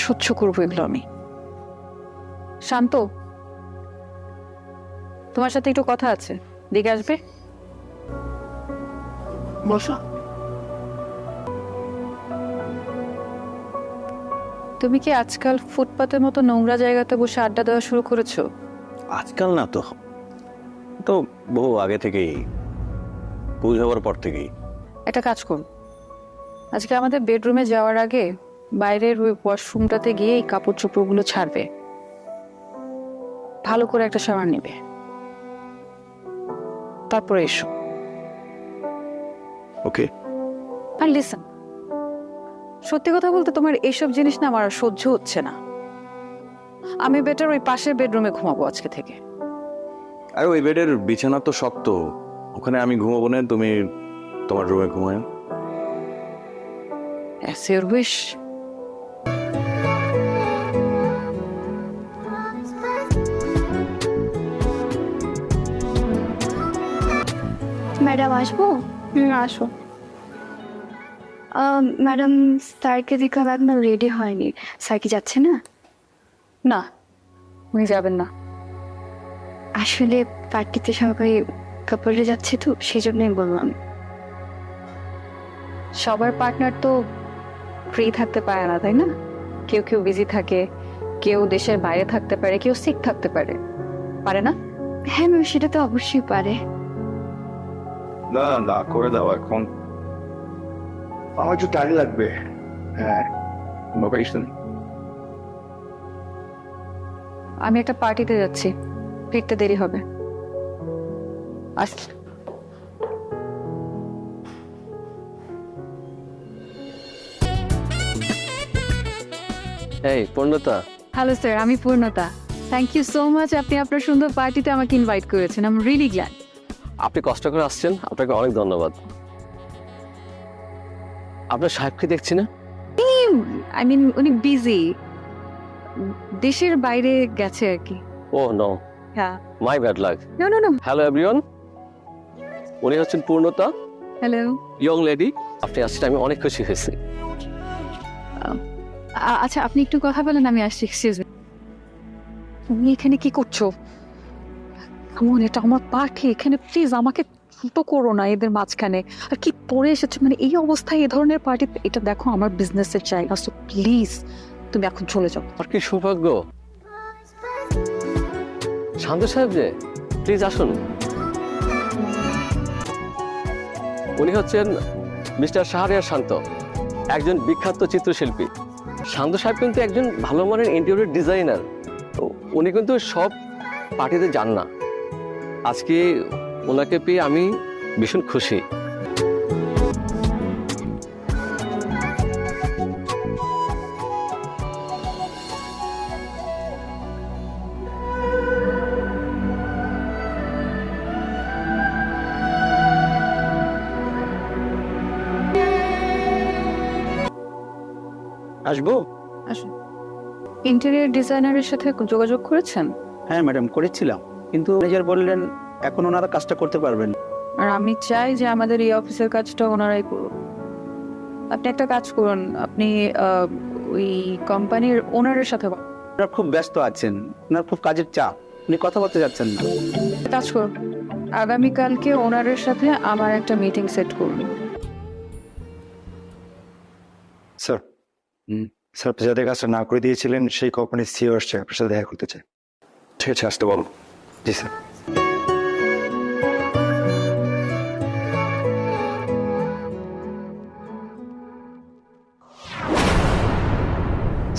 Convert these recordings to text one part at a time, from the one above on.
সহ্য করবো এগুলো আমি? শান্ত, তোমার সাথে একটু কথা আছে, দিকে আসবে? বসো। তুমি কি আজকাল ফুটপাতের মতো নোংরা জায়গাতে বসে আড্ডা দেওয়া শুরু করেছো? আজকাল না তো, তো বহু আগে থেকেই, পুজ হওয়ার পর থেকেই। একটা কাজ করুন, আজকে আমাদের বেডরুমে যাওয়ার আগে বাইরের ওই ওয়াশরুমটাতে গিয়ে এই কাপড় চোপড়গুলো ছাড়বে, ভালো করে একটা শাওয়ার নেবে, তারপরে এসো। ওকে। আর লিসেন, সত্যি কথা বলতে তোমার এইসব জিনিস না আমার আর সহ্য হচ্ছে না। আমি বেটার ওই পাশের বেডরুমে ঘুমাবো আজকে থেকে। আর ওই বেডের বিছানা তো শক্ত, ওখানে আমি ঘুমাবো না, তুমি তোমার রুমে ঘুমায়। As your wish. ম্যাডাম আসবো? আসো। ম্যাডাম, স্যারকে দেখলাম এখনো রেডি হয়নি। স্যার কি যাচ্ছে না? না, উনি যাবেন না। আসলে পার্টিতে সবাই কাপড়ে যাচ্ছে তো, সেই জন্যই বললাম। সবার পার্টনার তো ফ্রি থাকতে পারে না, তাই না? কেউ কেউ বিজি থাকে, কেউ দেশের বাইরে থাকতে পারে, কেউ সিক থাকতে পারে, পারে না? হ্যাঁ ম্যাম, সেটা তো অবশ্যই পারে। না না, করে দাও এখন, আমার একটু টাইম লাগবে। হ্যাঁ, লোকেশন। আমি একটা পার্টিতে যাচ্ছি, ফিরতে দেরি হবে। আসছি। এই পূর্ণতা, হ্যালো স্যার, আমি পূর্ণতা। থ্যাংক ইউ সো মাচ, আপনি আপনার সুন্দর পার্টিতে আমাকে ইনভাইট করেছেন। I am really glad. আপনি কষ্ট করে আসছেন, আপনাকে অনেক ধন্যবাদ। আপনার সাহেবকে দেখছি না। আই মিন উনি বিজি, দেশের বাইরে গেছে আর কি। ও নো, হ্যাঁ। My bad luck. No no no. Hello everyone, উনি হচ্ছেন পূর্ণতা, হ্যালো। Young lady. আপনি আসছেন, আমি অনেক খুশি হয়েছি। আচ্ছা, আপনি একটু কথা বলেন, আমি আসছি। Excuse me. তুমি এখানে কি করছো? কেমন, এটা আমার পার্টি, এখানে প্লিজ আমাকে ছোট করো না এদের মাঝখানে। আর কি পরে এসেছো, মানে এই অবস্থায় এ ধরনের পার্টি? এটা দেখো আমার বিজনেসের জায়গা, সো প্লিজ তুমি এখন চলে যাও। আর কি সৌভাগ্য। শান্ত সাহেব যে, প্লিজ আসুন। উনি হচ্ছেন মিস্টার শাহরিয়ার শান্ত, একজন বিখ্যাত চিত্রশিল্পী। শান্ত সাহেব কিন্তু একজন ভালো মানের ইন্টেরিয়র ডিজাইনার। উনি কিন্তু সব পার্টিতে যান না। আজকে ওনাকে পেয়ে আমি ভীষণ খুশি। আসবো? আসুন। ইন্টেরিয়র ডিজাইনারের সাথে যোগাযোগ করেছেন? হ্যাঁ ম্যাডাম, করেছিলাম, কিন্তু ম্যানেজার বললেন এখন ওনারা কাজটা করতে পারবেন। আর আমি চাই যে আমাদের এই অফিসের কাজটা ওনারাই করুন। আপনি একটা কাজ করুন, আপনি ওই কোম্পানির ওনারের সাথে ওনারা খুব ব্যস্ত আছেন, ওনার খুব কাজের চাপ, উনি কথা বলতে যাচ্ছেন না। কাজ করুন, আগামীকালকে ওনারের সাথে আমার একটা মিটিং সেট করুন। স্যার, স্যার আপনি যাদের কাজটা না করে দিয়েছিলেন সেই কোম্পানির সিও আসছে, আপনার সাথে দেখা করতে চাই। ঠিক আছে, আসতে বলো। জি স্যার।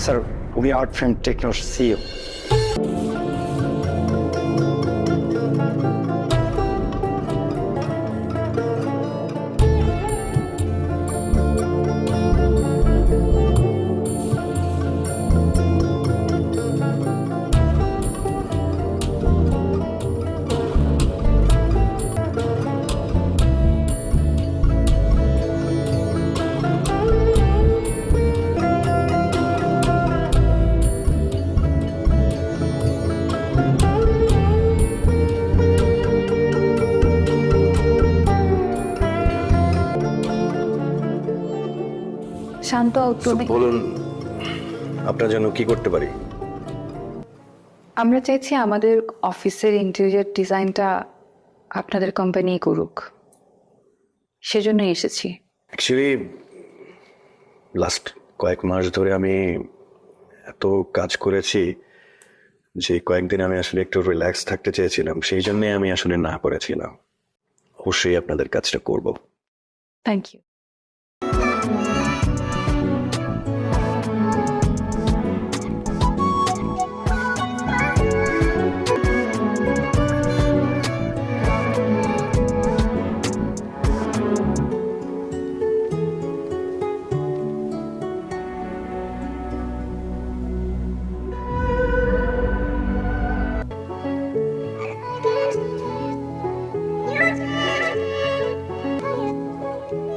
স্যার, উনি আর্ট ফ্রেম টেকনোর সিও। শান্ত, তুমি বলুন আপনার জন্য কি করতে পারি? আমরা চাইছি আমাদের অফিসের ইন্টেরিয়র ডিজাইনটা আপনাদের কোম্পানি করুক, সেজন্যই এসেছি। অ্যাকচুয়ালি লাস্ট কয়েক মাস ধরে আমি এত কাজ করেছি যে কয়েকদিন আমি আসলে একটু রিল্যাক্স থাকতে চেয়েছিলাম, সেই জন্যে আমি আসলে না করেছিলাম। অবশ্যই আপনাদের কাজটা করব। Thank you.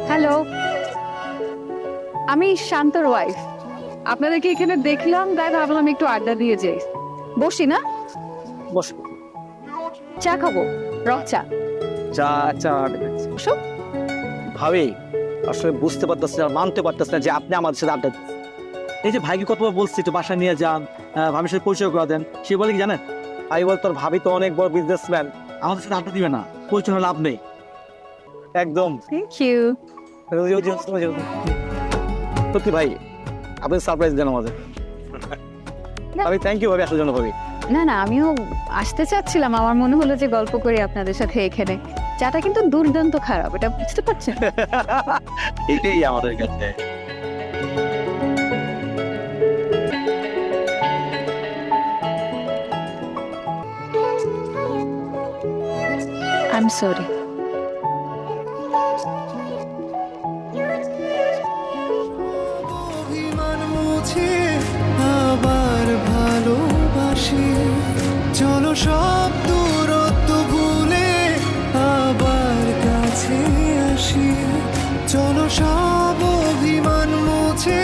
হ্যালো, আমি শান্তর ওয়াইফ। আপনাদেরকে এখানে দেখলাম, তাই ভাবলাম একটু আড্ডা দিয়ে যাই। বসি না? বস। চা খাবো, রং চা। চা চা বসো। ভাবি আসলে বুঝতে পারতেছি না, মানতে পারতেছি না যে আপনি আমাদের সাথে আড্ডা দিচ্ছেন। এই যে ভাইকে কতবার বলছি একটু বাসা নিয়ে যান, ভাবির সাথে পরিচয় করে দেন, সে বলে কি জানেন, ভাই বল তোর ভাবি তো অনেক বড় বিজনেসম্যান, আমাদের সাথে আড্ডা দিবে না, পরিচয় হলে লাভ নেই। একদম থ্যাংক ইউ। সত্যি ভাই, আপনি সারপ্রাইজ দেন আমাদের। ভাবি থ্যাংক ইউ ভাবি আসার জন্য। ভাবি না না, আমিও আসতে চাচ্ছিলাম, আমার মনে হলো যে গল্প করি আপনাদের সাথে এখানে। চাটা কিন্তু দুর্দান্ত খারাপ, এটা বুঝতে পারছেন? এটাই আমাদের কাছে। I am sorry. অভিমান মুছে আবার ভালোবাসি, চলো সব দূরত্ব ভুলে আবার কাছে আসি, চলো সব অভিমান মুছে